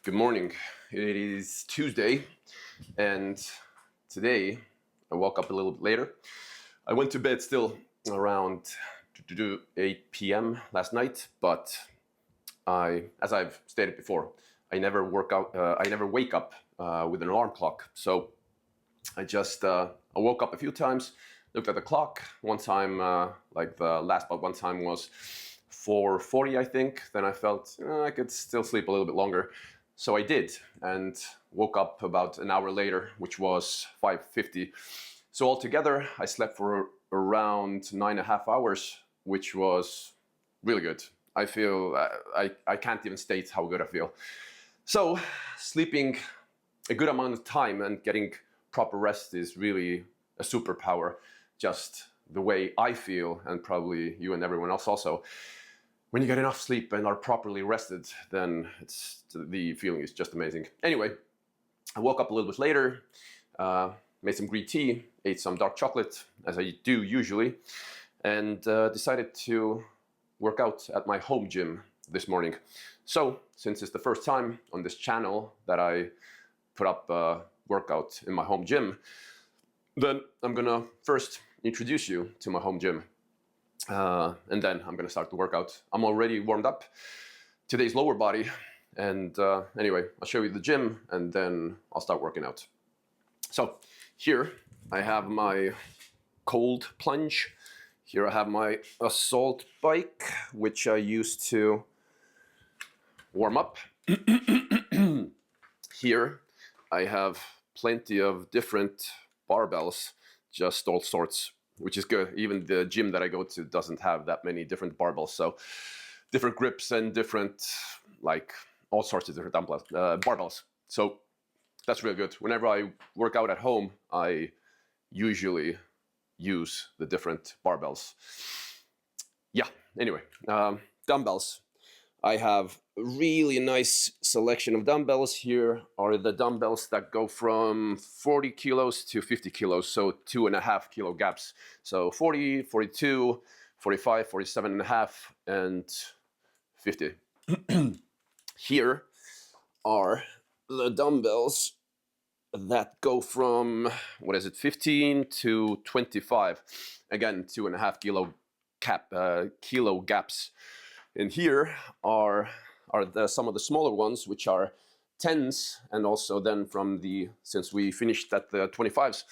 Good morning. It is Tuesday, and today I woke up a little bit later. I went to bed still around 8 p.m. last night, but as I've stated before, I never wake up with an alarm clock. So I woke up a few times, looked at the clock. One time, one time was 4:40, I think. Then I felt I could still sleep a little bit longer. So I did, and woke up about an hour later, which was 5:50. So altogether, I slept for around 9.5 hours, which was really good. I feel, I can't even state how good I feel. So sleeping a good amount of time and getting proper rest is really a superpower, just the way I feel, and probably you and everyone else also. When you get enough sleep and are properly rested, then the feeling is just amazing. Anyway, I woke up a little bit later, made some green tea, ate some dark chocolate, as I do usually, and decided to work out at my home gym this morning. So, since it's the first time on this channel that I put up a workout in my home gym, then I'm gonna first introduce you to my home gym. And then I'm gonna start the workout. I'm already warmed up. Today's lower body. And anyway, I'll show you the gym and then I'll start working out. So here I have my cold plunge. Here I have my assault bike, which I use to warm up. Here I have plenty of different barbells, just all sorts, which is good. Even the gym that I go to doesn't have that many different barbells. So different grips and different, all sorts of different barbells. So that's really good. Whenever I work out at home, I usually use the different barbells. Yeah, anyway, dumbbells. I have a really nice selection of dumbbells. Here are the dumbbells that go from 40 kilos to 50 kilos, so 2.5 kilo gaps. So 40, 42, 45, 47.5, and 50. Here are the dumbbells that go from, 15 to 25. Again, 2.5 kilo gaps. And here are some of the smaller ones, which are 10s, and also then since we finished at the 25s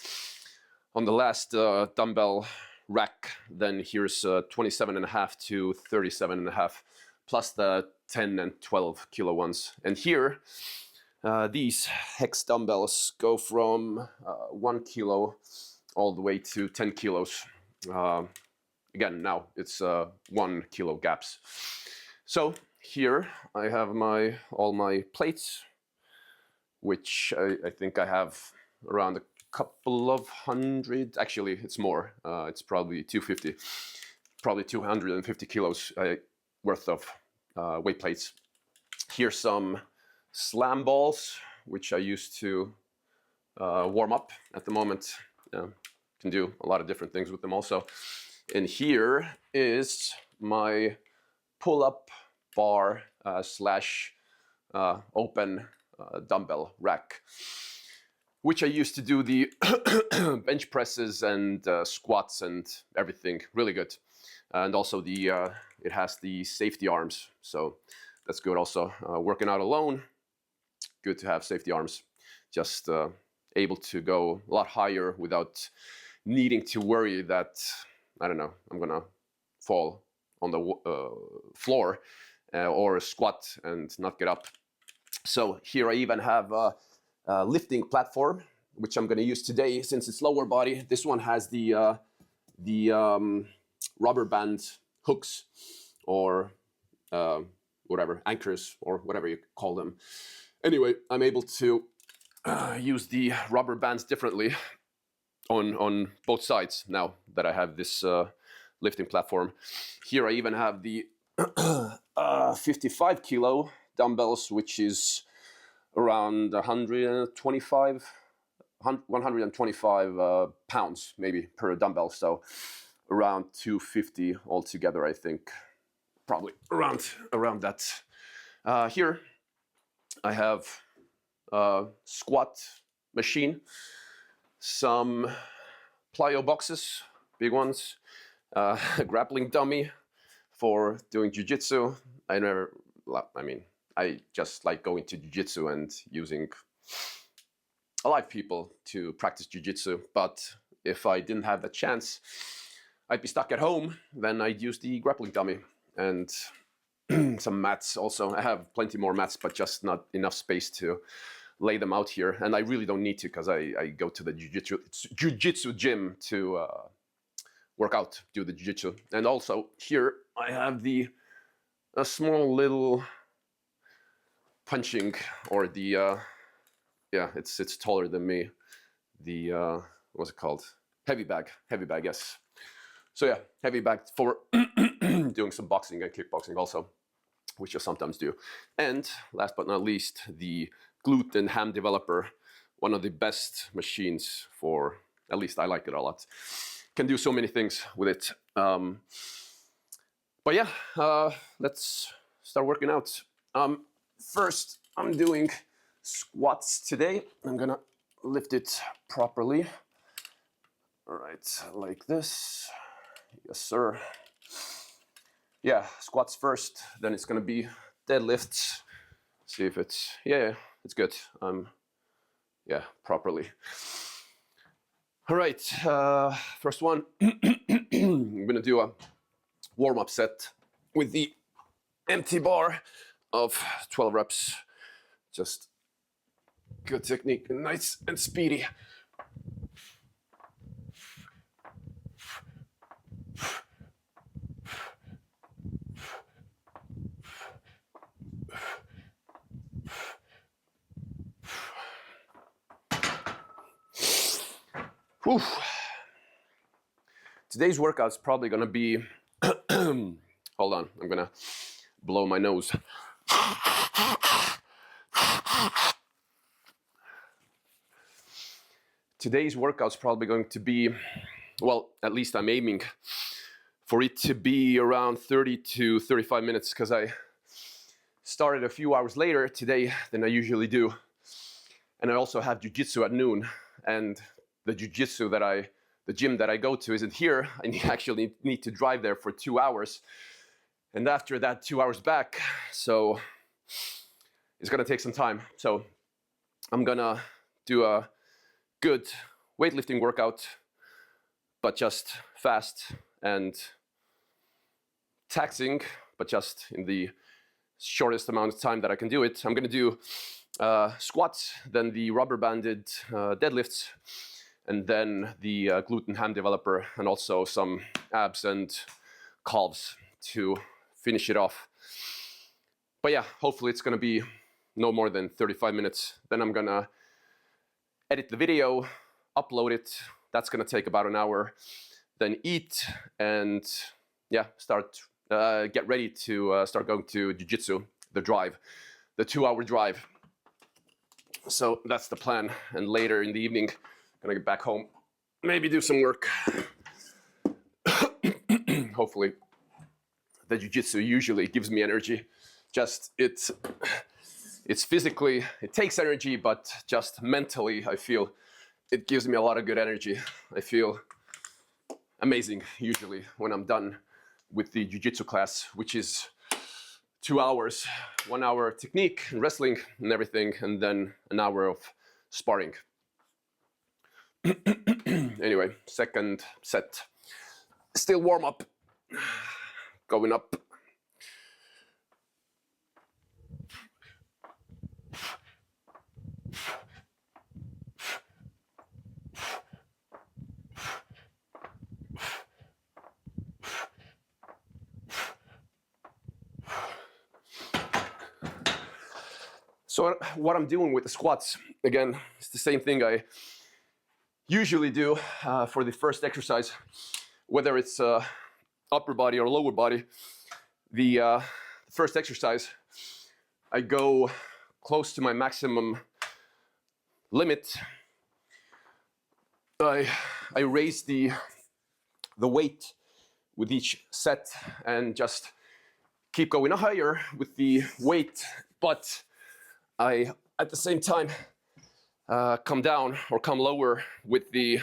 on the last dumbbell rack, then here's 27.5 to 37.5, plus the 10 and 12 kilo ones. And here, these hex dumbbells go from 1 kilo all the way to 10 kilos. Again, now it's 1 kilo gaps. So here I have all my plates, which I think I have around a couple of hundred. Actually, it's more. It's probably 250, probably 250 kilos worth of weight plates. Here's some slam balls, which I use to warm up at the moment. Can do a lot of different things with them also. And here is my pull-up bar slash open dumbbell rack, which I used to do the bench presses and squats and everything. Really good. And also it has the safety arms, so that's good also. Working out alone, good to have safety arms. Just able to go a lot higher without needing to worry that, I don't know, I'm gonna fall on the floor or squat and not get up. So here I even have a lifting platform, which I'm gonna use today since it's lower body. This one has the rubber band hooks, or whatever, anchors, or whatever you call them. Anyway, I'm able to use the rubber bands differently on both sides now that I have this lifting platform. Here I even have the 55 kilo dumbbells, which is around 125 pounds maybe per dumbbell, so around 250 altogether, I think, probably around that. Here I have a squat machine, some plyo boxes, big ones, a grappling dummy for doing jiu-jitsu. I just like going to jiu-jitsu and using alive people to practice jiu-jitsu. But if I didn't have the chance, I'd be stuck at home. Then I'd use the grappling dummy and some mats also. I have plenty more mats, but just not enough space to lay them out here. And I really don't need to, because I go to the jiu-jitsu gym to work out, do the jiu-jitsu. And also here I have a small little punching, or the yeah, it's taller than me. The what's it called? Heavy bag, yes. So yeah, heavy bag for doing some boxing and kickboxing also, which I sometimes do. And last but not least, the glute and ham developer, one of the best machines for, at least I like it a lot. Can do so many things with it. But yeah, let's start working out. First, I'm doing squats today. I'm gonna lift it properly. All right, like this. Yes, sir. Yeah, squats first, then it's gonna be deadlifts. See if it's, yeah, it's good. Yeah, properly. All right, first one. I'm gonna do a warm-up set with the empty bar of 12 reps. Just good technique, nice and speedy. Whew. Today's workout's probably gonna be, hold on, I'm gonna blow my nose. Today's workout's probably going to be, well, at least I'm aiming for it to be around 30 to 35 minutes, because I started a few hours later today than I usually do. And I also have jiu-jitsu at noon, and the jiu-jitsu the gym that I go to isn't here. I actually need to drive there for 2 hours. And after that, 2 hours back. So it's gonna take some time. So I'm gonna do a good weightlifting workout, but just fast and taxing, but just in the shortest amount of time that I can do it. I'm gonna do squats, then the rubber banded deadlifts, and then the glute and ham developer, and also some abs and calves to finish it off. But yeah, hopefully it's gonna be no more than 35 minutes. Then I'm gonna edit the video, upload it. That's gonna take about an hour. Then eat and yeah, get ready to start going to jiu-jitsu, the 2-hour drive. So that's the plan. And later in the evening, gonna get back home, maybe do some work. Hopefully. The jiu-jitsu usually gives me energy. Just it's physically, it takes energy, but just mentally, I feel it gives me a lot of good energy. I feel amazing usually when I'm done with the jiu-jitsu class, which is 2 hours, 1 hour technique and wrestling and everything, and then an hour of sparring. Anyway, second set, still warm up, going up. So what I'm doing with the squats, again, it's the same thing I usually do for the first exercise, whether it's upper body or lower body. The first exercise, I go close to my maximum limit. I raise the weight with each set and just keep going higher with the weight, but I, at the same time, come down or come lower with the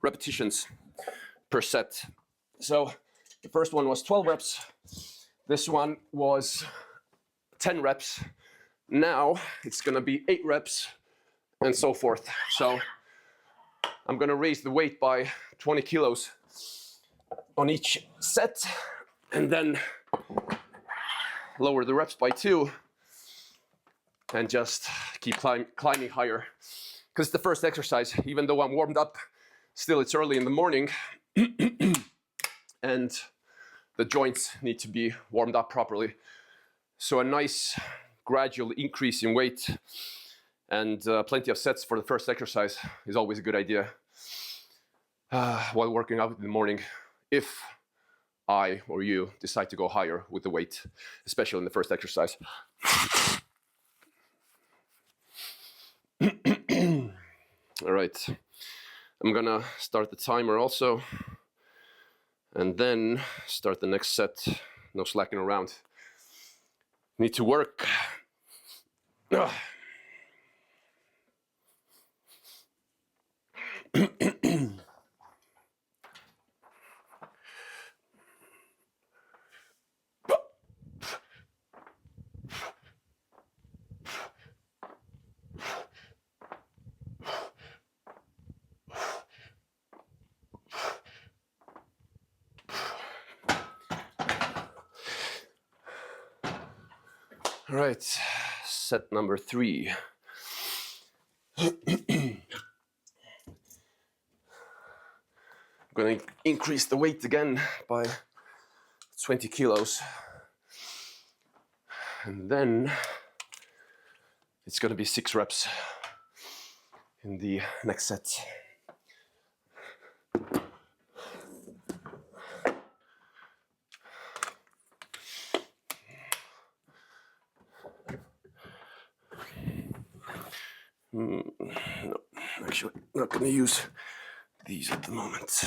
repetitions per set. So the first one was 12 reps. This one was 10 reps. Now it's gonna be 8 reps and so forth. So I'm gonna raise the weight by 20 kilos on each set and then lower the reps by 2 and just keep climbing higher. Because the first exercise, even though I'm warmed up, still it's early in the morning and the joints need to be warmed up properly. So a nice gradual increase in weight and plenty of sets for the first exercise is always a good idea while working out in the morning, if I or you decide to go higher with the weight, especially in the first exercise. All right, I'm gonna start the timer also, and then start the next set. No slacking around. Need to work. All right, set number 3. I'm going to increase the weight again by 20 kilos. And then it's going to be 6 reps in the next set. No, actually, not going to use these at the moment.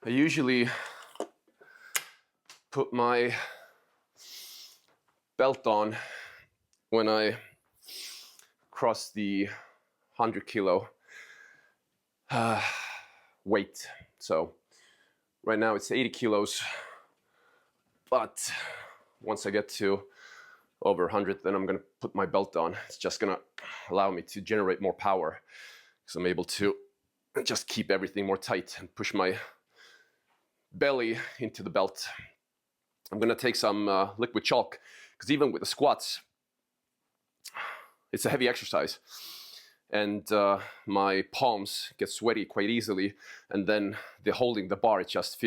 I usually put my belt on when I cross the 100 kilo weight. So right now it's 80 kilos, but once I get to over 100, then I'm gonna put my belt on. It's just gonna allow me to generate more power, so I'm able to just keep everything more tight and push my belly into the belt. I'm gonna take some liquid chalk, because even with the squats, it's a heavy exercise. And my palms get sweaty quite easily, and then holding the bar, it just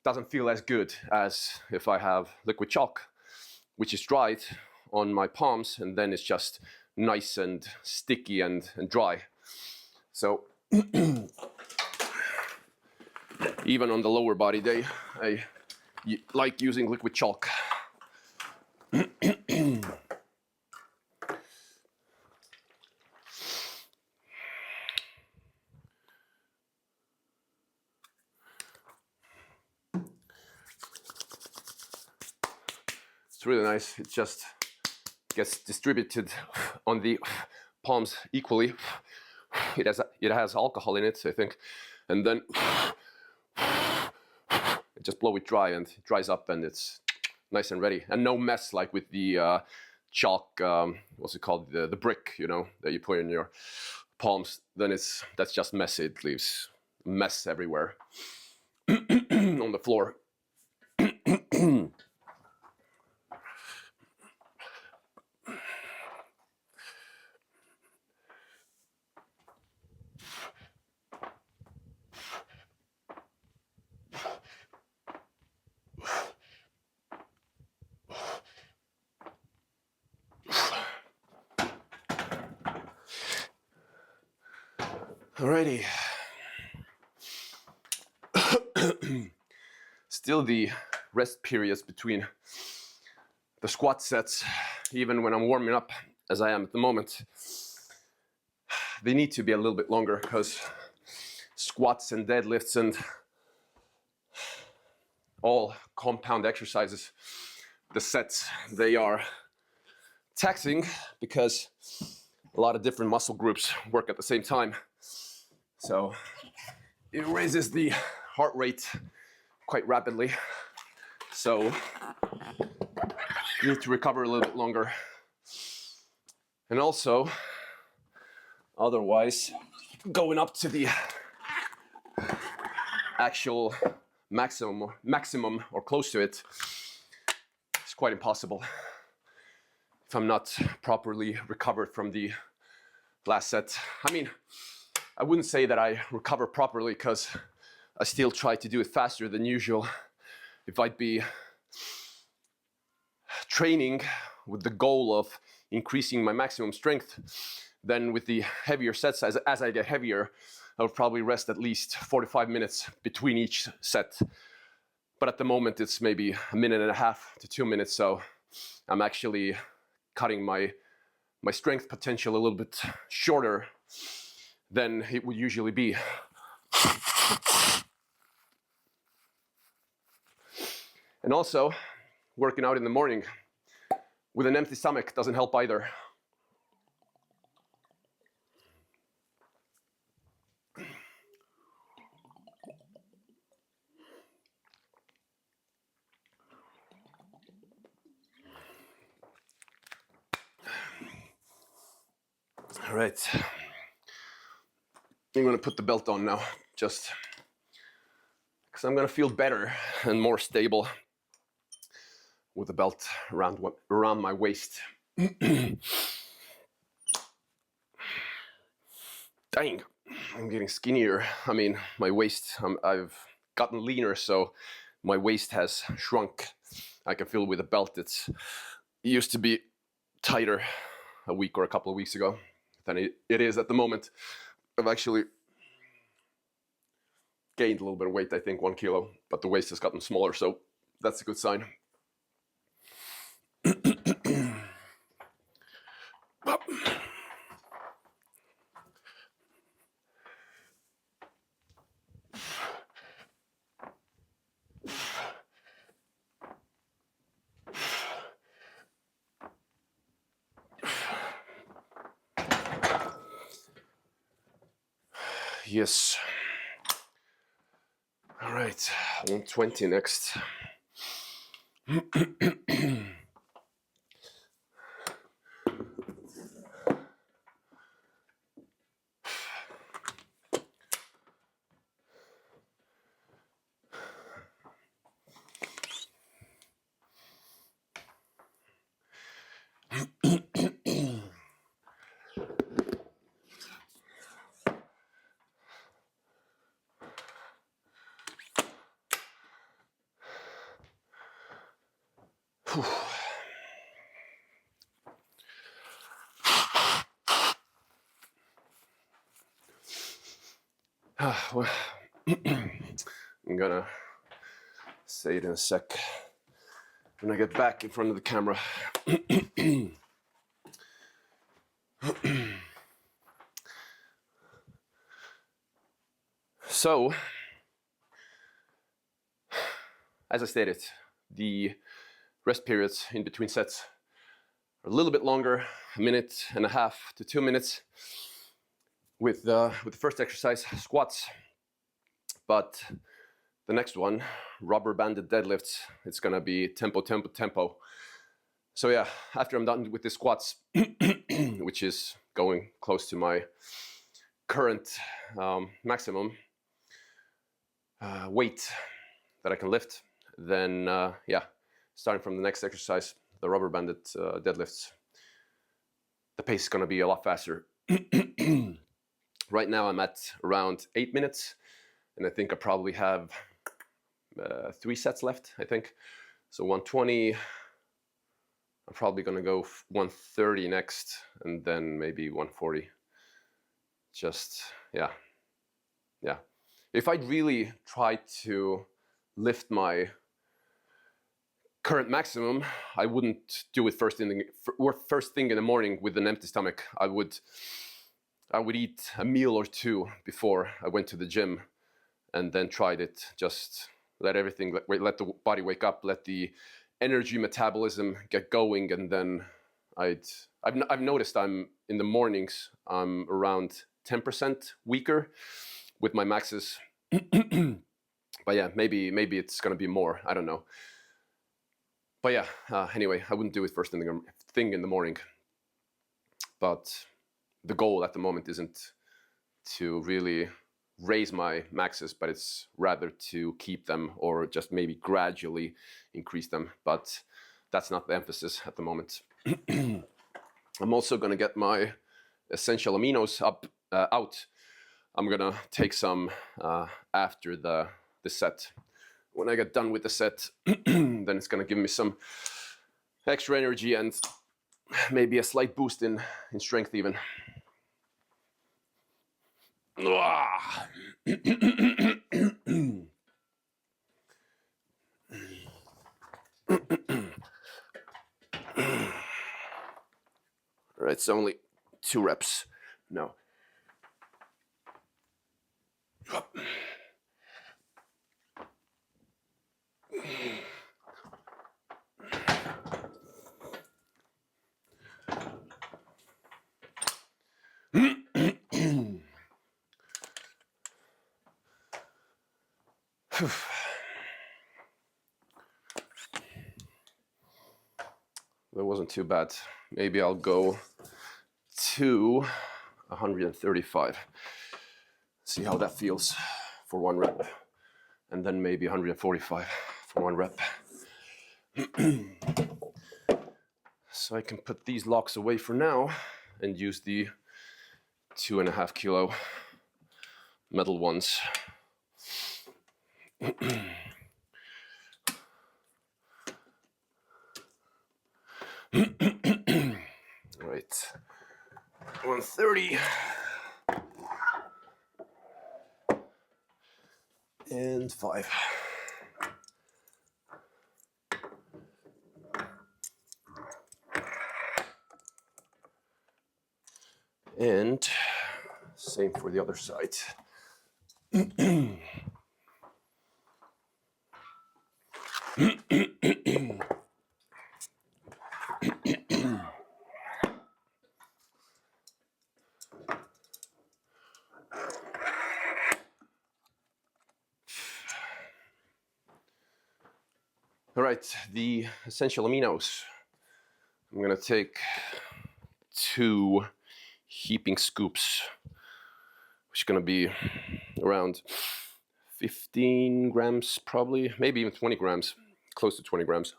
doesn't feel as good as if I have liquid chalk, which is dried on my palms, and then it's just nice and sticky and dry. So even on the lower body day, I like using liquid chalk. It's really nice. It just gets distributed on the palms equally. It has alcohol in it, I think, and then just blow it dry, and it dries up, and it's nice and ready, and no mess like with the chalk. What's it called? The brick, that you put in your palms. Then that's just messy. It leaves mess everywhere on the floor. Alrighty. Still the rest periods between the squat sets even when I'm warming up, as I am at the moment, they need to be a little bit longer, because squats and deadlifts and all compound exercises, the sets, they are taxing because a lot of different muscle groups work at the same time. So it raises the heart rate quite rapidly. So you need to recover a little bit longer. And also, otherwise, going up to the actual maximum or close to it is quite impossible if I'm not properly recovered from the last set. I mean, I wouldn't say that I recover properly, because I still try to do it faster than usual. If I'd be training with the goal of increasing my maximum strength, then with the heavier sets, as I get heavier, I would probably rest at least 45 minutes between each set. But at the moment, it's maybe 1.5 minutes to 2 minutes, so I'm actually cutting my strength potential a little bit shorter than it would usually be. And also, working out in the morning with an empty stomach doesn't help either. All right, I'm gonna put the belt on now, just because I'm gonna feel better and more stable with the belt around my waist. Dang, I'm getting skinnier. I mean, my waist, I've gotten leaner, so my waist has shrunk. I can feel with the belt, it used to be tighter a week or a couple of weeks ago than it is at the moment. I've actually gained a little bit of weight, I think 1 kilo, but the waist has gotten smaller, so that's a good sign. Yes. All right, 120 next. Well, I'm gonna say it in a sec when I get back in front of the camera. So, as I stated, the rest periods in between sets are a little bit longer, 1.5 minutes to 2 minutes with the first exercise, squats. But the next one, rubber banded deadlifts, it's gonna be tempo. So yeah, after I'm done with the squats, which is going close to my current maximum weight that I can lift, then yeah, starting from the next exercise, the rubber banded deadlifts, the pace is gonna be a lot faster. Right now I'm at around 8 minutes, and I think I probably have 3 sets left, I think. So 120, I'm probably gonna go 130 next, and then maybe 140. Just, yeah. If I'd really tried to lift my current maximum, I wouldn't do it first thing in the morning with an empty stomach. I would eat a meal or two before I went to the gym, and then tried it. Just let the body wake up, let the energy metabolism get going, and then I've noticed I'm in the mornings I'm around 10% weaker with my maxes. But yeah, maybe it's gonna be more. I don't know. But yeah, anyway, I wouldn't do it first thing in the morning. But the goal at the moment isn't to really raise my maxes, but it's rather to keep them or just maybe gradually increase them. But that's not the emphasis at the moment. I'm also gonna get my essential aminos out. I'm gonna take some after the set. When I get done with the set, then it's gonna give me some extra energy and maybe a slight boost in strength even. All right, it's only 2 reps. No. That wasn't too bad. Maybe I'll go to 135. See how that feels for 1 rep. And then maybe 145 for 1 rep. So I can put these locks away for now and use the 2.5 kilo metal ones. Right, 130 and 5. And same for the other side. All right, the essential aminos. I'm gonna take 2 heaping scoops, which is gonna be around 15 grams probably, maybe even 20 grams, close to 20 grams.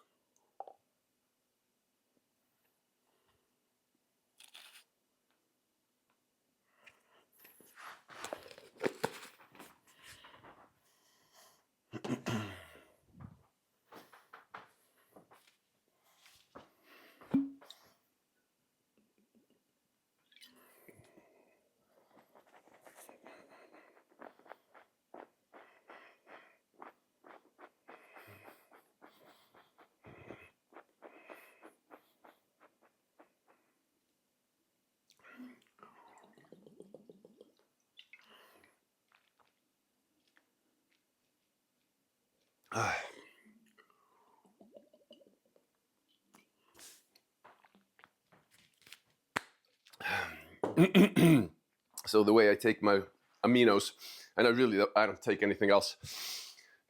So the way I take my aminos, and I don't take anything else,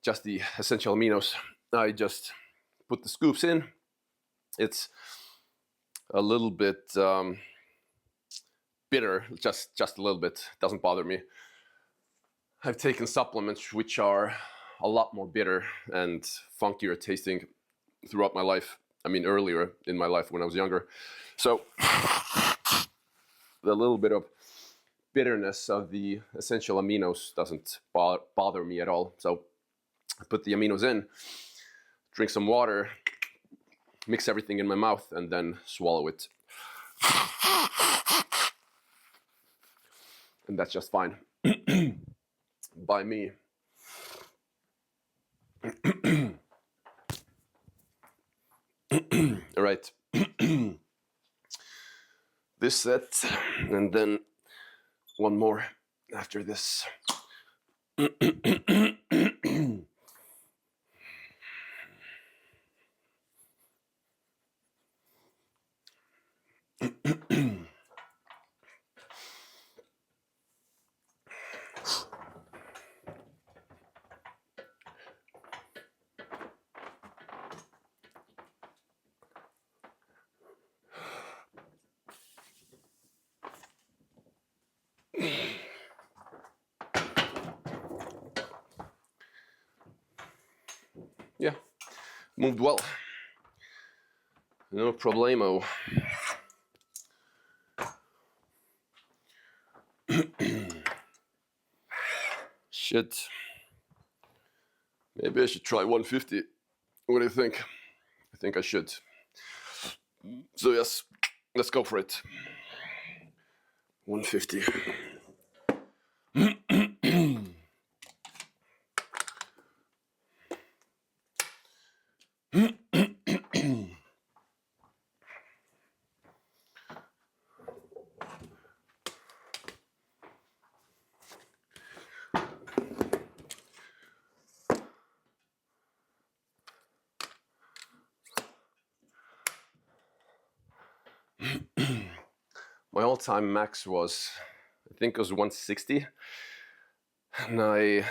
just the essential aminos. I just put the scoops in. It's a little bit bitter, just a little bit. Doesn't bother me. I've taken supplements which are a lot more bitter and funkier tasting throughout my life. I mean, earlier in my life when I was younger. So the little bit of bitterness of the essential aminos doesn't bother me at all. So I put the aminos in, drink some water, mix everything in my mouth, and then swallow it. And that's just fine by me. All right. This set, and then one more after this. Yeah, moved well. No problemo. Shit. Maybe I should try 150. What do you think? I think I should. So yes, let's go for it. 150. My all-time max was, I think it was 160. And I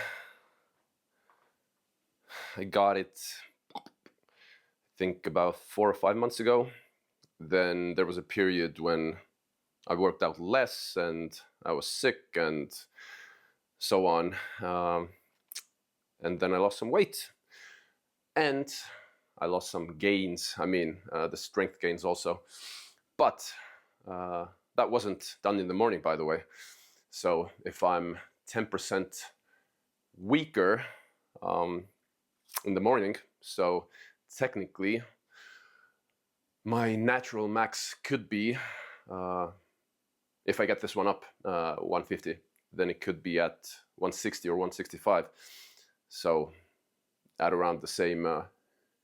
got it, I think about 4 or 5 months ago. Then there was a period when I worked out less and I was sick and so on. And then I lost some weight. And I lost some gains. I mean, the strength gains also. But that wasn't done in the morning, by the way. So if I'm 10% weaker in the morning, so technically my natural max could be, if I get this one up 150, then it could be at 160 or 165. So at around the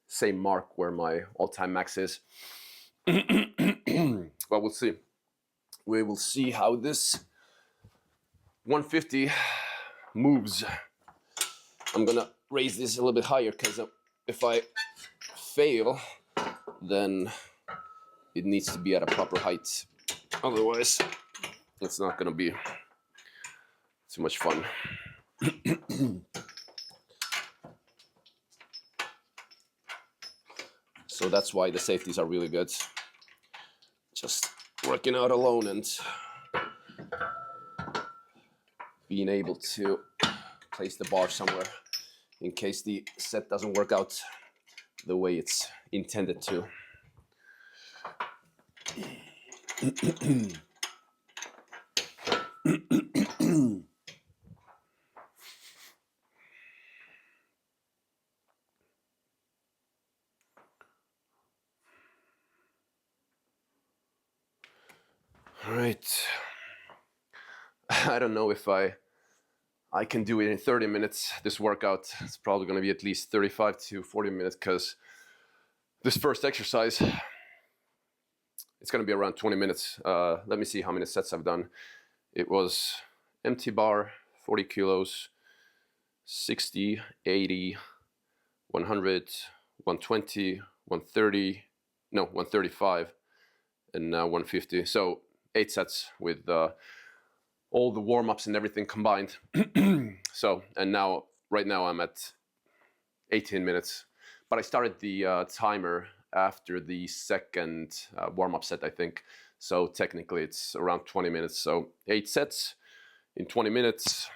same mark where my all-time max is. But we'll see. We will see how this 150 moves. I'm gonna raise this a little bit higher because if I fail, then it needs to be at a proper height. Otherwise, it's not gonna be too much fun. So that's why the safeties are really good. Just working out alone and being able to place the bar somewhere in case the set doesn't work out the way it's intended to. All right. I don't know if I can do it in 30 minutes. This workout, it's probably going to be at least 35 to 40 minutes because this first exercise, it's going to be around 20 minutes. Let me see how many sets I've done. It was empty bar, 40 kilos, 60, 80, 100, 120, 130, no, 135, and now 150. So 8 sets with all the warm-ups and everything combined. So, and now, right now I'm at 18 minutes. But I started the timer after the second warm-up set, I think. So technically it's around 20 minutes. So 8 sets in 20 minutes,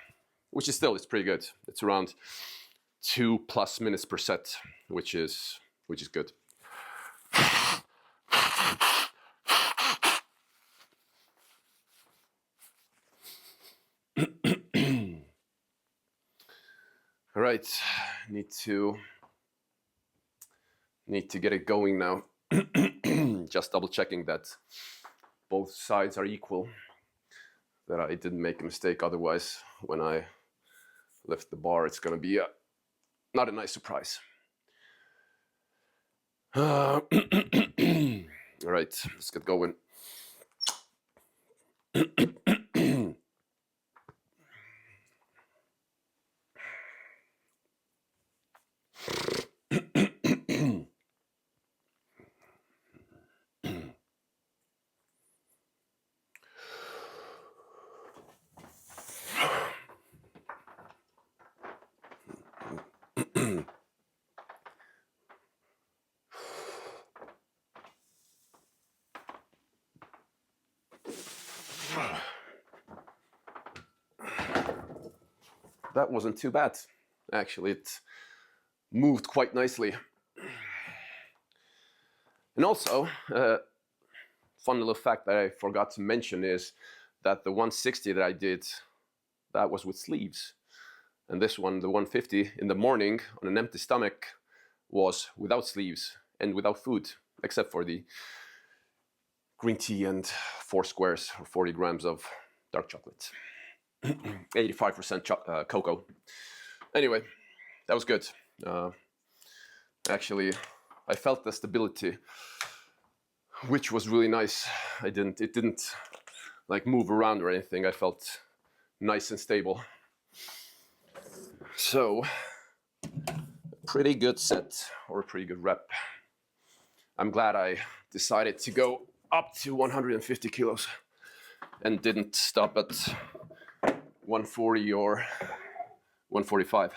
which is still, it's pretty good. It's around 2+ minutes per set, which is good. All right, need to get it going now. Just double checking that both sides are equal, that I didn't make a mistake. Otherwise, when I lift the bar, it's gonna be not a nice surprise. All right, let's get going. That wasn't too bad. Actually, it moved quite nicely. And also, fun little fact that I forgot to mention is that the 160 that I did, that was with sleeves. And this one, the 150 in the morning on an empty stomach, was without sleeves and without food, except for the green tea and 4 squares or 40 grams of dark chocolate. 85% cocoa. Anyway, that was good. Actually, I felt the stability, which was really nice. It didn't like move around or anything. I felt nice and stable. So, pretty good set or a pretty good rep. I'm glad I decided to go up to 150 kilos and didn't stop at 140 or 145.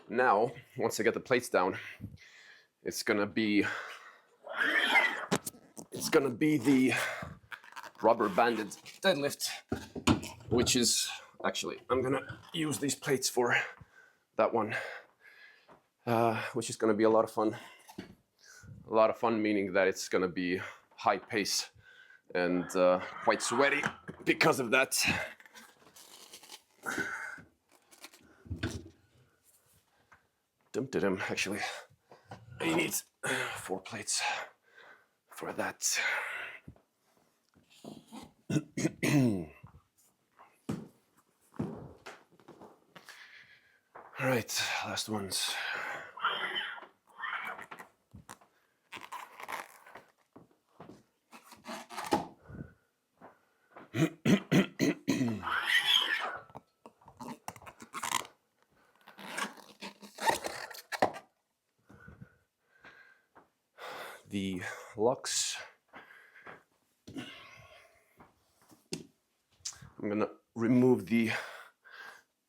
Now, once I get the plates down, it's gonna be the rubber banded deadlift, which is actually, I'm gonna use these plates for that one, which is gonna be a lot of fun. A lot of fun meaning that it's gonna be high pace and quite sweaty because of that. Actually, I need 4 plates for that. All right, last ones. The locks. I'm gonna remove the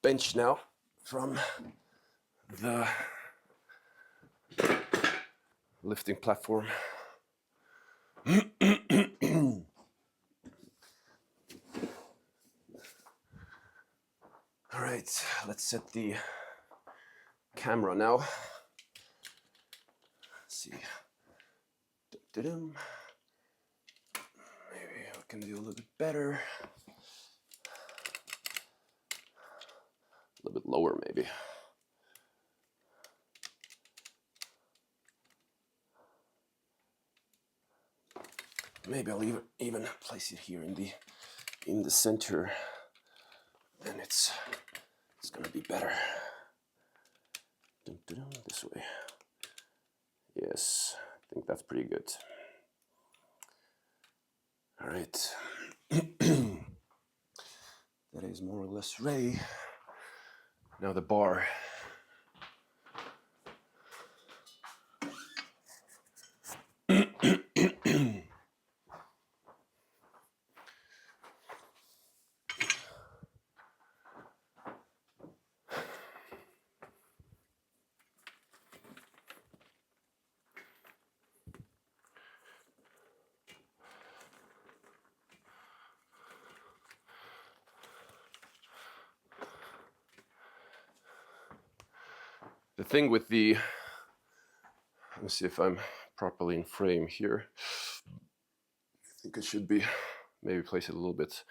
bench now from the lifting platform. All right, let's set the camera now. Let's see. Maybe I can do a little bit better. A little bit lower, maybe. Maybe I'll even place it here in the center, and it's gonna be better. This way. Yes, I think that's pretty good. All right. That is more or less ready. Now the bar. The thing with the, let me see if I'm properly in frame here. I think it should be, maybe place it a little bit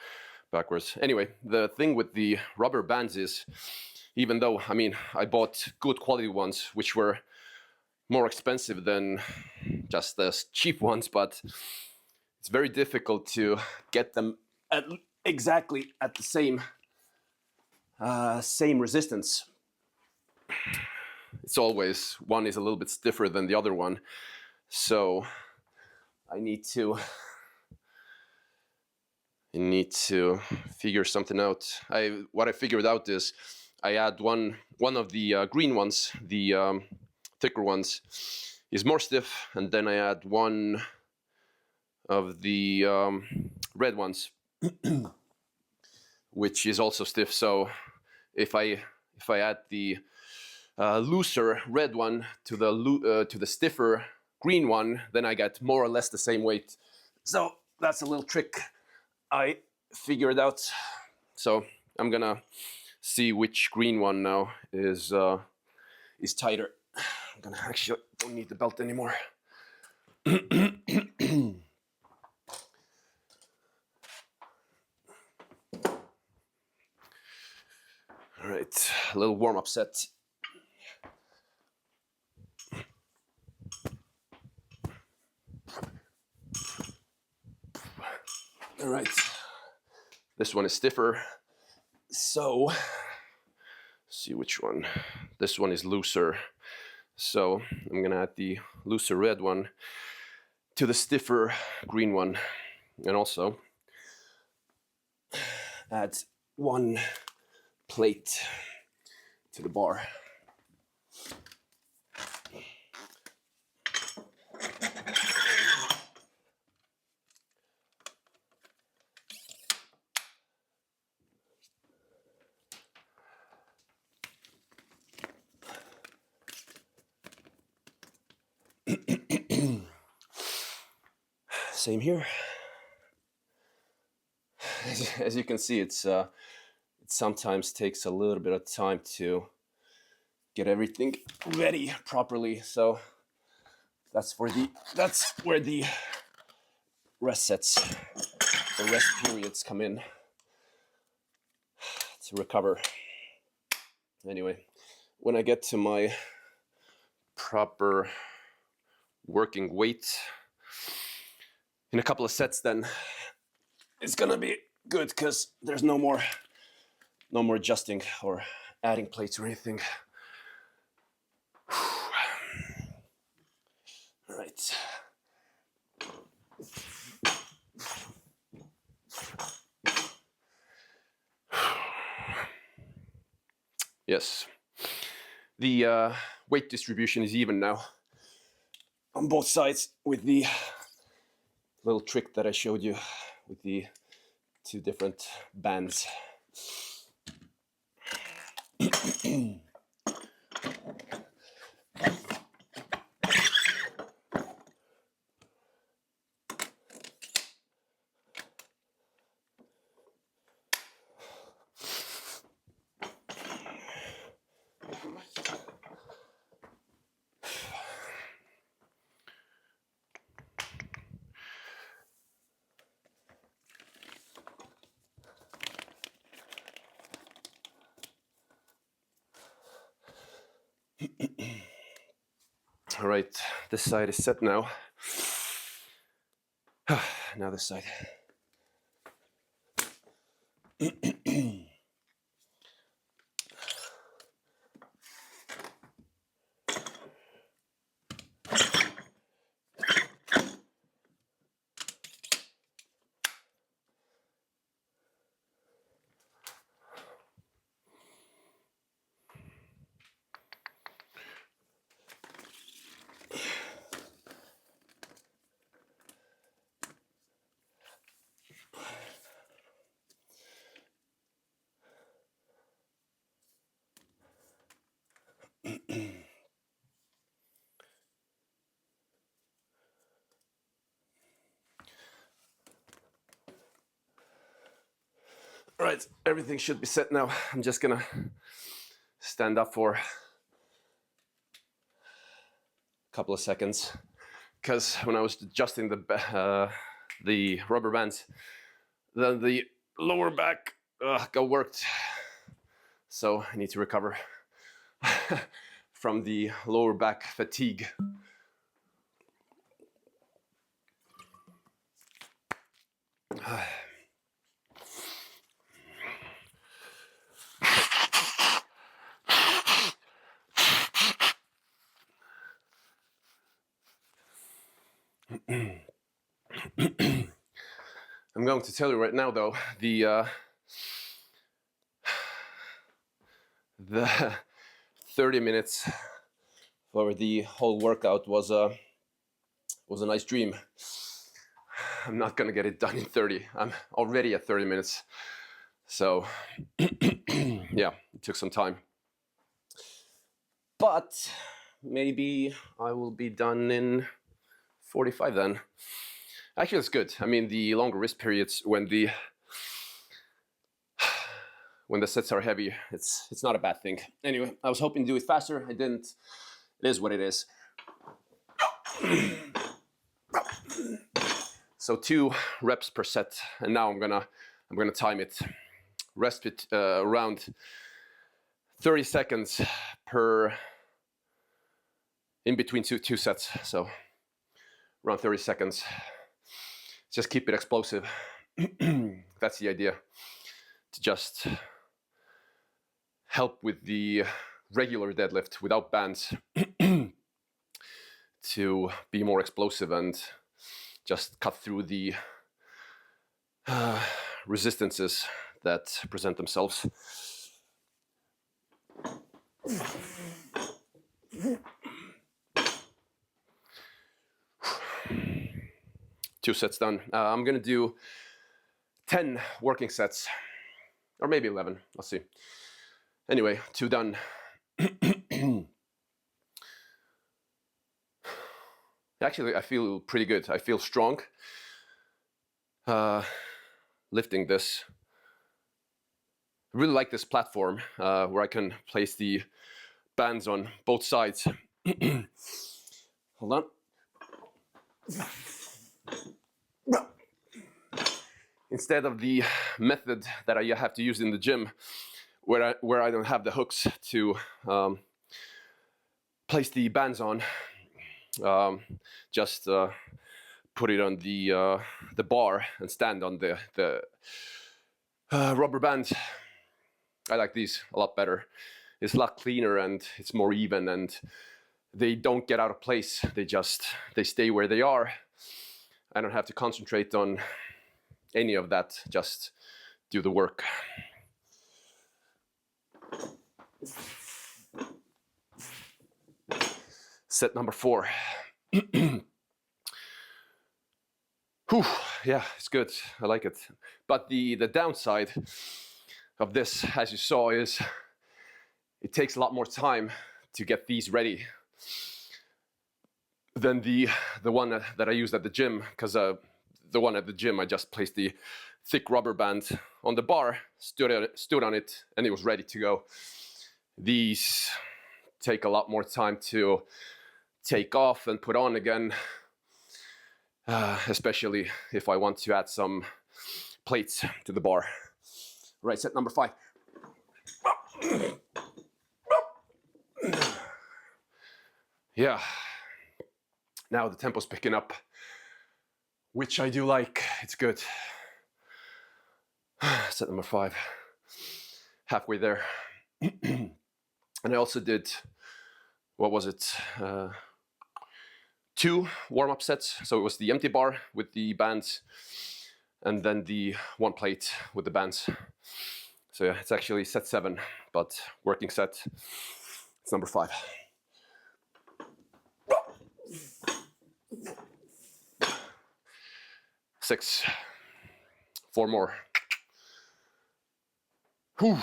backwards. Anyway, the thing with the rubber bands is, even though, I mean, I bought good quality ones, which were more expensive than just the cheap ones, but it's very difficult to get them exactly at the same resistance. It's always one is a little bit stiffer than the other one, so I need to figure something out. What I figured out is I add one of the green ones, the thicker ones, is more stiff, and then I add one of the red ones, which is also stiff. So if I add the looser red one to the stiffer green one, then I get more or less the same weight. So that's a little trick I figured out. So I'm gonna see which green one now is tighter. I'm gonna actually don't need the belt anymore. All right, a little warm-up set. All right, this one is stiffer, so let's see which one. This one is looser, so I'm gonna add the looser red one to the stiffer green one, and also add one plate to the bar. Same here. As you can see, it sometimes takes a little bit of time to get everything ready properly. So that's where the rest sets, the rest periods come in to recover. Anyway, when I get to my proper working weight in a couple of sets, then it's gonna be good because there's no more adjusting or adding plates or anything. All right. Yes, the weight distribution is even now on both sides with the little trick that I showed you with the two different bands. All right, this side is set now. Now this side. All right, everything should be set now. I'm just gonna stand up for a couple of seconds because when I was adjusting the rubber bands, then the lower back got worked. So I need to recover from the lower back fatigue. I'm going to tell you right now, though, the 30 minutes for the whole workout was a nice dream. I'm not gonna get it done in 30. I'm already at 30 minutes. So yeah, it took some time. But maybe I will be done in 45 then. Actually, that's good. I mean, the longer rest periods when the sets are heavy, it's not a bad thing. Anyway, I was hoping to do it faster. I didn't. It is what it is. So 2 reps per set, and now I'm gonna time it. Rest it around 30 seconds per in between two sets. So around 30 seconds. Just keep it explosive. That's the idea. To just help with the regular deadlift without bands. To be more explosive and just cut through the resistances that present themselves. Two sets done. I'm gonna do 10 working sets, or maybe 11, let's see. Anyway, 2 done. Actually, I feel pretty good. I feel strong lifting this. I really like this platform where I can place the bands on both sides. Hold on. Instead of the method that I have to use in the gym, where I don't have the hooks to place the bands on, just put it on the bar and stand on the rubber band. I like these a lot better. It's a lot cleaner and it's more even, and they don't get out of place. They stay where they are. I don't have to concentrate on any of that. Just do the work. Set number 4. Whew, yeah, it's good. I like it. But the downside of this, as you saw, is it takes a lot more time to get these ready than the one that I used at the gym, because the one at the gym, I just placed the thick rubber band on the bar, stood on it, and it was ready to go. These take a lot more time to take off and put on again, especially if I want to add some plates to the bar. Right, set number 5. Yeah, now the tempo's picking up, which I do like. It's good. Set number 5, halfway there. And I also did, what was it? 2 warm-up sets. So it was the empty bar with the bands, and then the 1 plate with the bands. So yeah, it's actually set 7, but working set, it's number 5. Six. 4 more. Whew.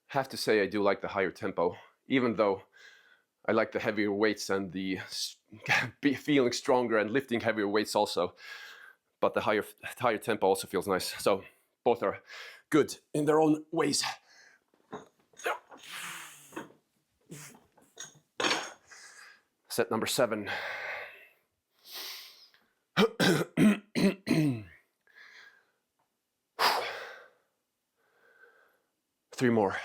Have to say I do like the higher tempo, even though I like the heavier weights and the feeling stronger and lifting heavier weights also. But the higher tempo also feels nice. So both are good in their own ways. Set number 7. 3 more.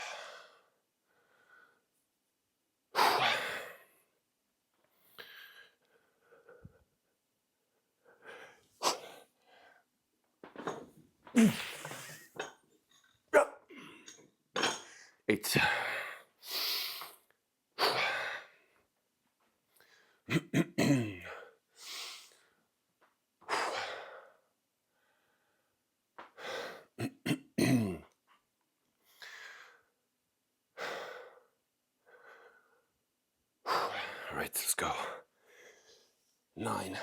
8. All right, let's go. 9.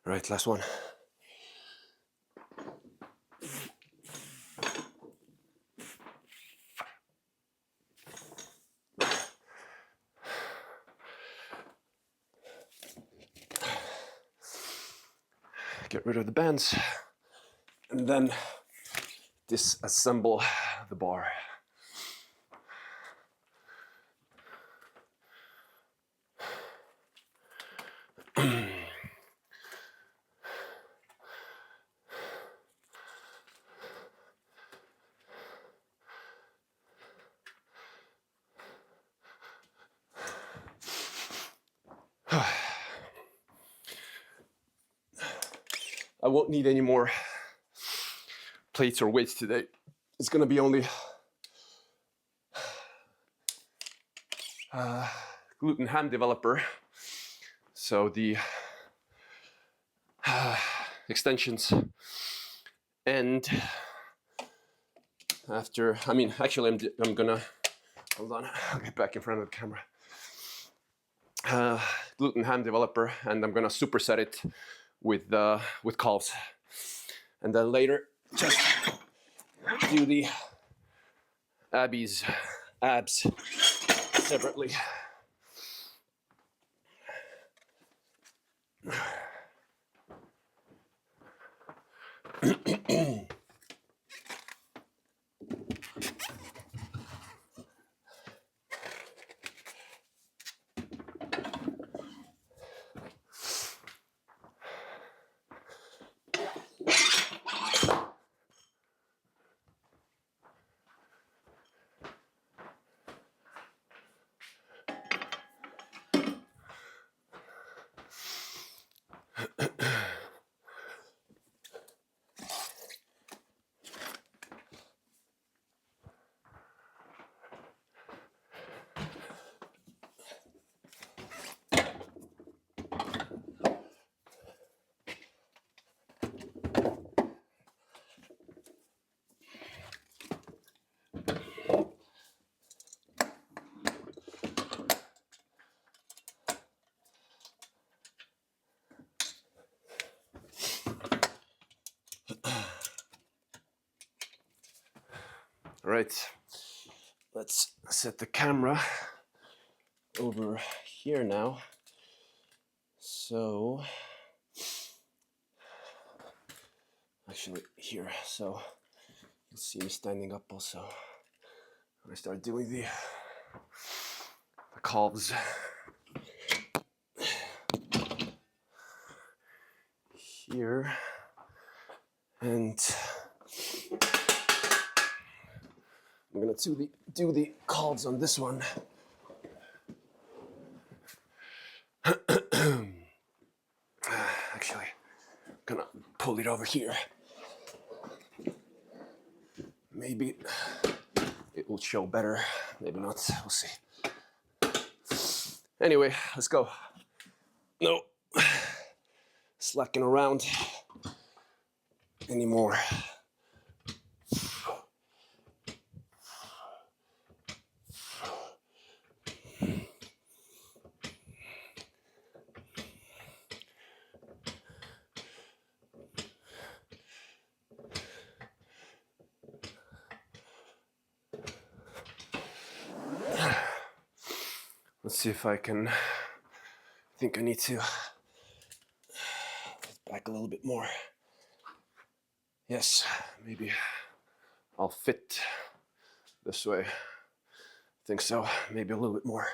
Right, last one. Get rid of the bands and then disassemble the bar. I won't need any more plates or weights today. It's gonna be only gluten ham developer. So the extensions, and after, I mean, actually I'm gonna, hold on, I'll get back in front of the camera. Gluten ham developer, and I'm gonna superset it with calves, and then later just do the abs separately. All right, let's set the camera over here now. So, actually here, so you'll see me standing up also. I start doing the calves. Here, and I'm gonna do the calves on this one. Actually, I'm gonna pull it over here. Maybe it will show better, maybe not, we'll see. Anyway, let's go. No slacking around anymore. Let's see if I can, I think I need to back a little bit more. Yes, maybe I'll fit this way. I think so. Maybe a little bit more.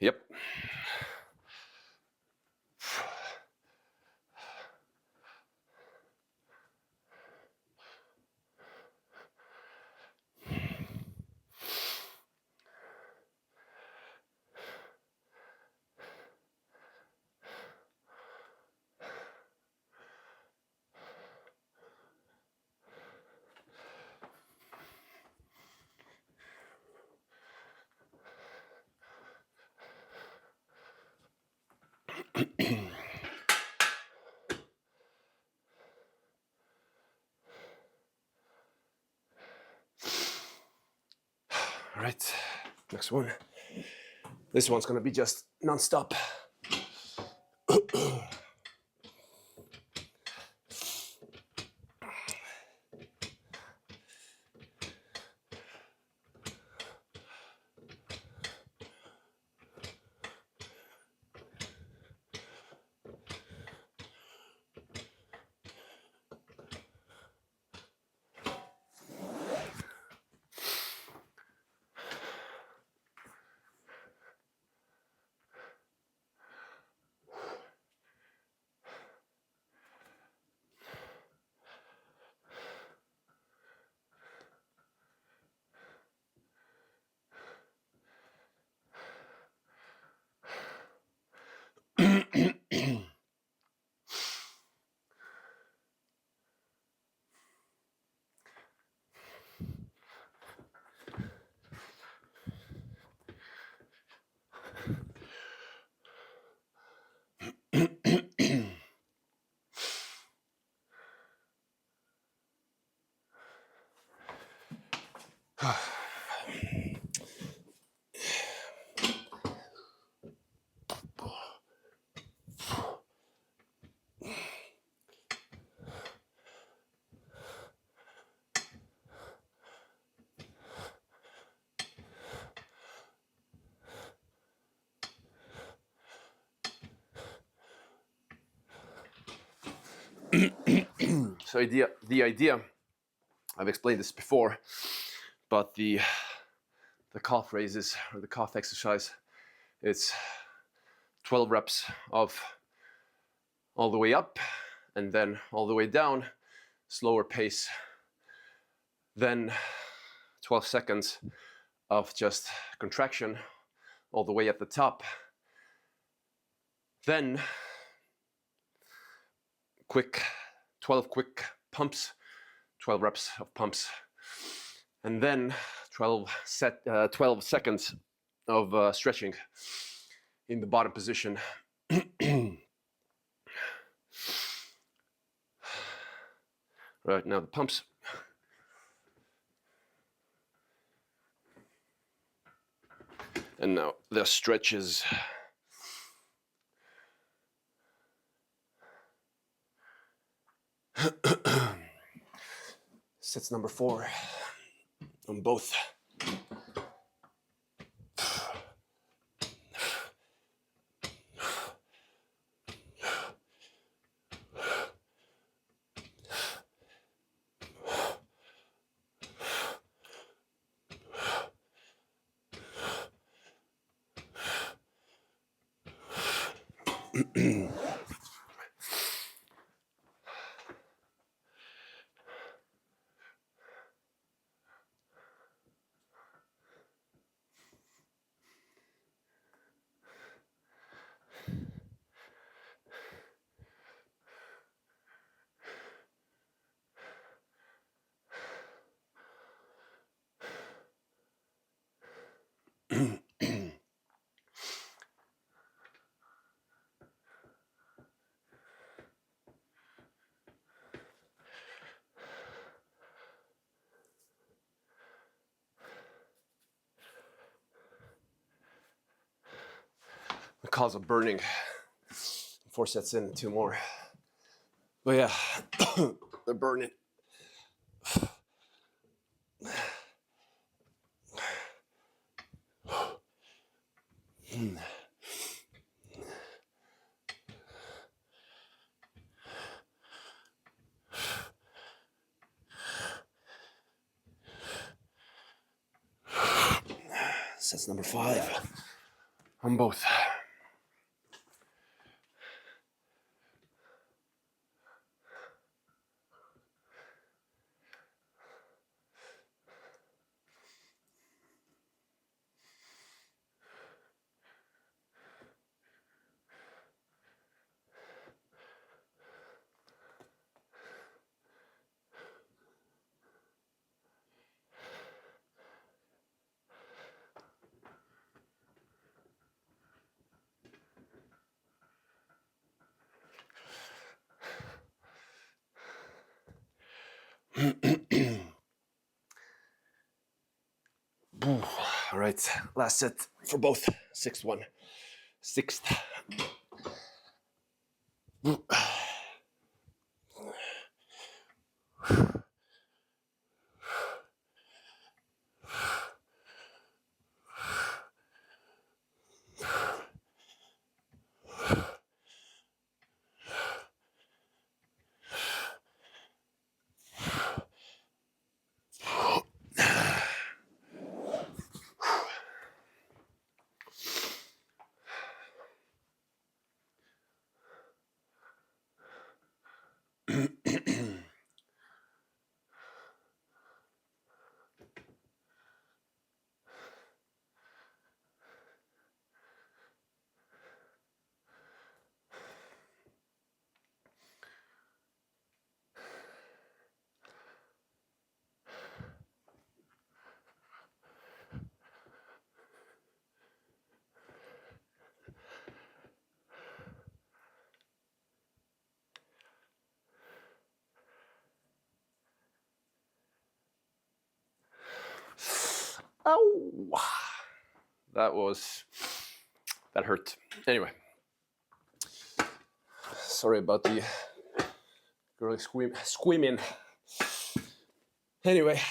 Yep. All right, next one. This one's gonna be just non-stop. So the idea, I've explained this before, but the calf raises or the calf exercise, it's 12 reps of all the way up and then all the way down, slower pace, then 12 seconds of just contraction all the way at the top, then 12 quick pumps, 12 reps of pumps, and then 12 seconds of stretching in the bottom position. Right, now the pumps. And now the stretches. Sets number 4 on both. The cause of burning. 4 sets in, 2 more. But yeah, they're burning. Sets number 5 on both. All right, last set for both. Sixth one. Sixth. Ow! That hurt. Anyway, sorry about the girl squeaming. Anyway,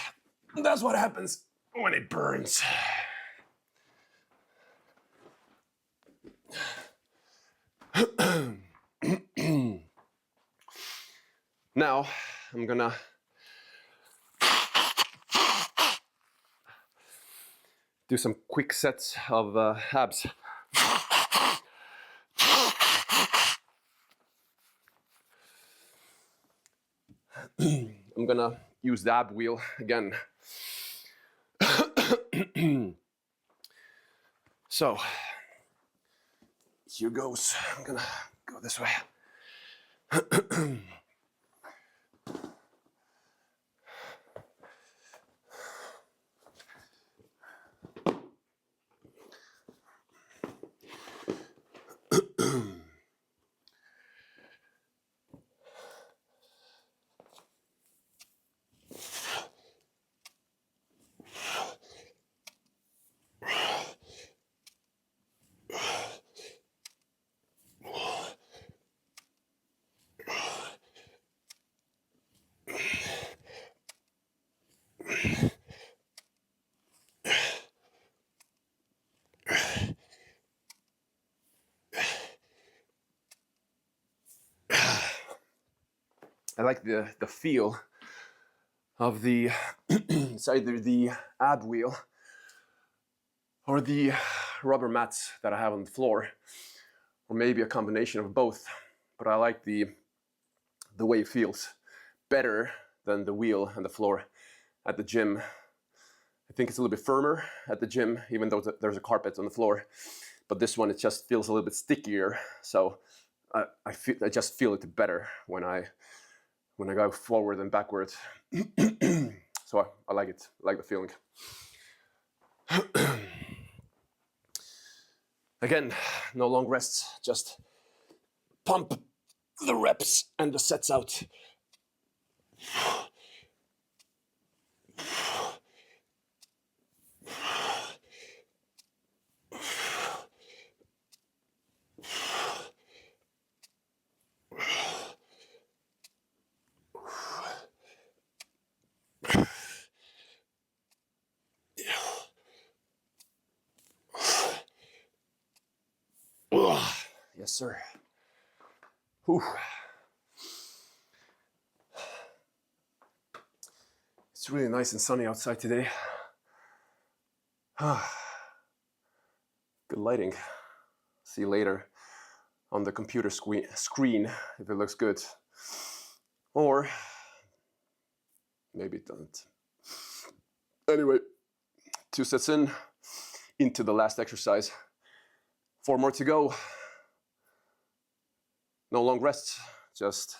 that's what happens when it burns. Now I'm gonna do some quick sets of abs. I'm gonna use the ab wheel again. So here goes. I'm gonna go this way. I like the feel of the, it's either the ab wheel or the rubber mats that I have on the floor, or maybe a combination of both. But I like the way it feels better than the wheel and the floor at the gym. I think it's a little bit firmer at the gym, even though there's a carpet on the floor. But this one, it just feels a little bit stickier. So I just feel it better when I go forward and backwards. So I like it. I like the feeling. Again, no long rests. Just pump the reps and the sets out. Yes, sir. Whew. It's really nice and sunny outside today. Good lighting. See you later on the computer screen if it looks good. Or maybe it doesn't. Anyway, 2 sets into the last exercise. 4 more to go. No long rests, just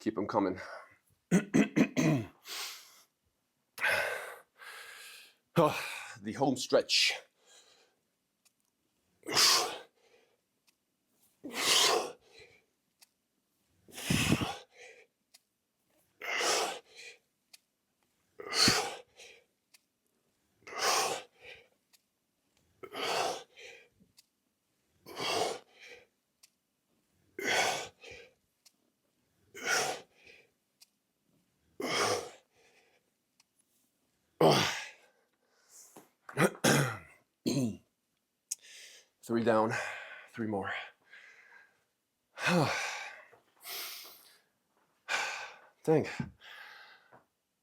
keep them coming. Oh, the home stretch. Three down, 3 more. Dang.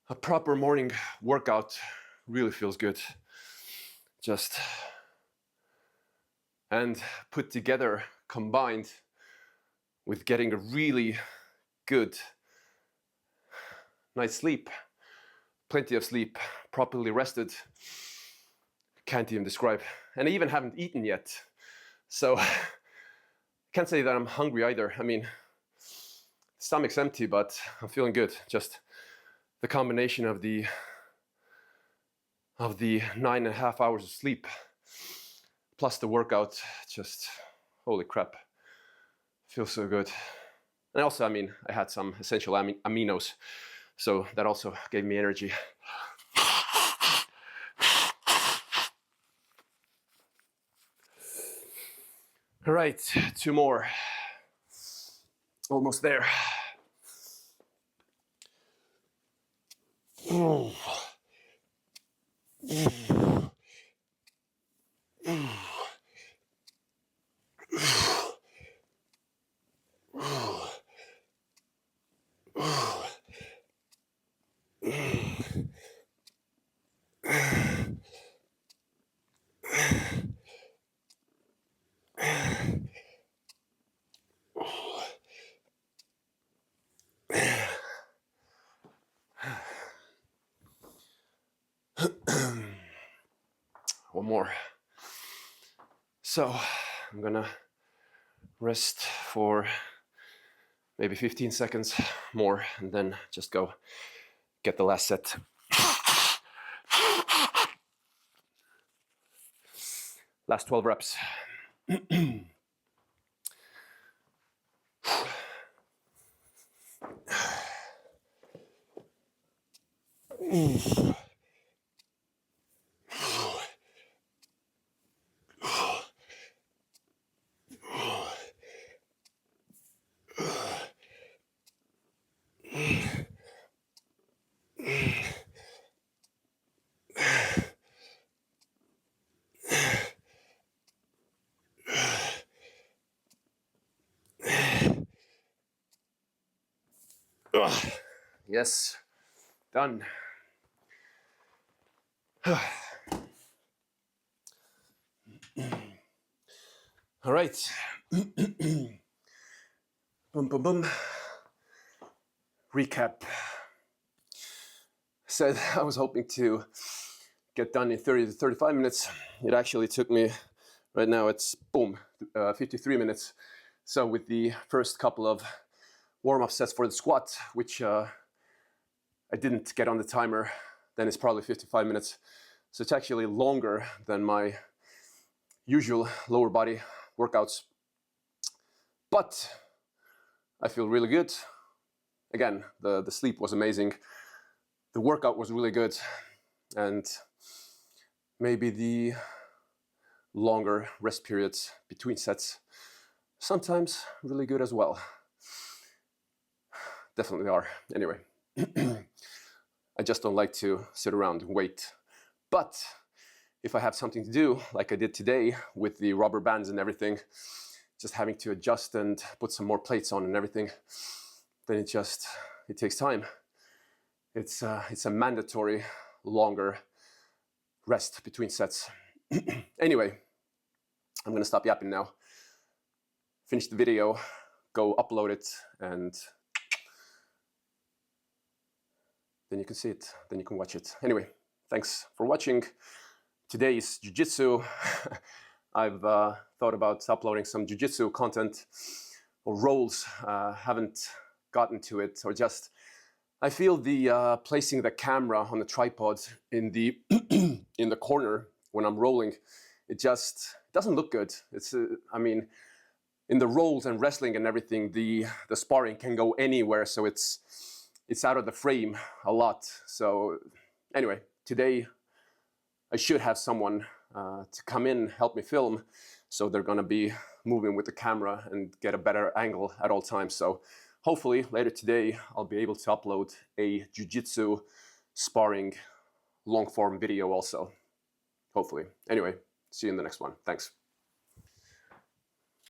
A proper morning workout really feels good. Just and put together, combined with getting a really good night's sleep, plenty of sleep, properly rested. Can't even describe. And I even haven't eaten yet. So can't say that I'm hungry either. I mean, stomach's empty, but I'm feeling good. Just the combination of the 9.5 hours of sleep plus the workout, just holy crap, feels so good. And also, I mean, I had some essential aminos, so that also gave me energy. All right, 2 more. Almost there. One more. So I'm gonna rest for maybe 15 seconds more and then just go get the last set. Last 12 reps. Yes, done. All right. Boom, boom, boom. Recap. Said I was hoping to get done in 30 to 35 minutes. It actually took me, right now it's boom, 53 minutes. So with the first couple of warm-up sets for the squat, which I didn't get on the timer, then it's probably 55 minutes. So it's actually longer than my usual lower body workouts. But I feel really good. Again, the sleep was amazing. The workout was really good. And maybe the longer rest periods between sets, sometimes really good as well. Definitely are. Anyway, I just don't like to sit around and wait. But if I have something to do, like I did today with the rubber bands and everything, just having to adjust and put some more plates on and everything, then it takes time. It's a mandatory longer rest between sets. Anyway, I'm gonna stop yapping now. Finish the video, go upload it, and then you can see it, then you can watch it. Anyway, thanks for watching today's jiu-jitsu. I've thought about uploading some jiu-jitsu content or rolls, haven't gotten to it, or just I feel the placing the camera on the tripod in the in the corner when I'm rolling, it just doesn't look good. It's I mean, in the rolls and wrestling and everything, the sparring can go anywhere, so it's out of the frame a lot. So anyway, today I should have someone to come in, help me film, so they're gonna be moving with the camera and get a better angle at all times. So hopefully later today I'll be able to upload a jiu-jitsu sparring long form video also. Hopefully. Anyway, see you in the next one. Thanks.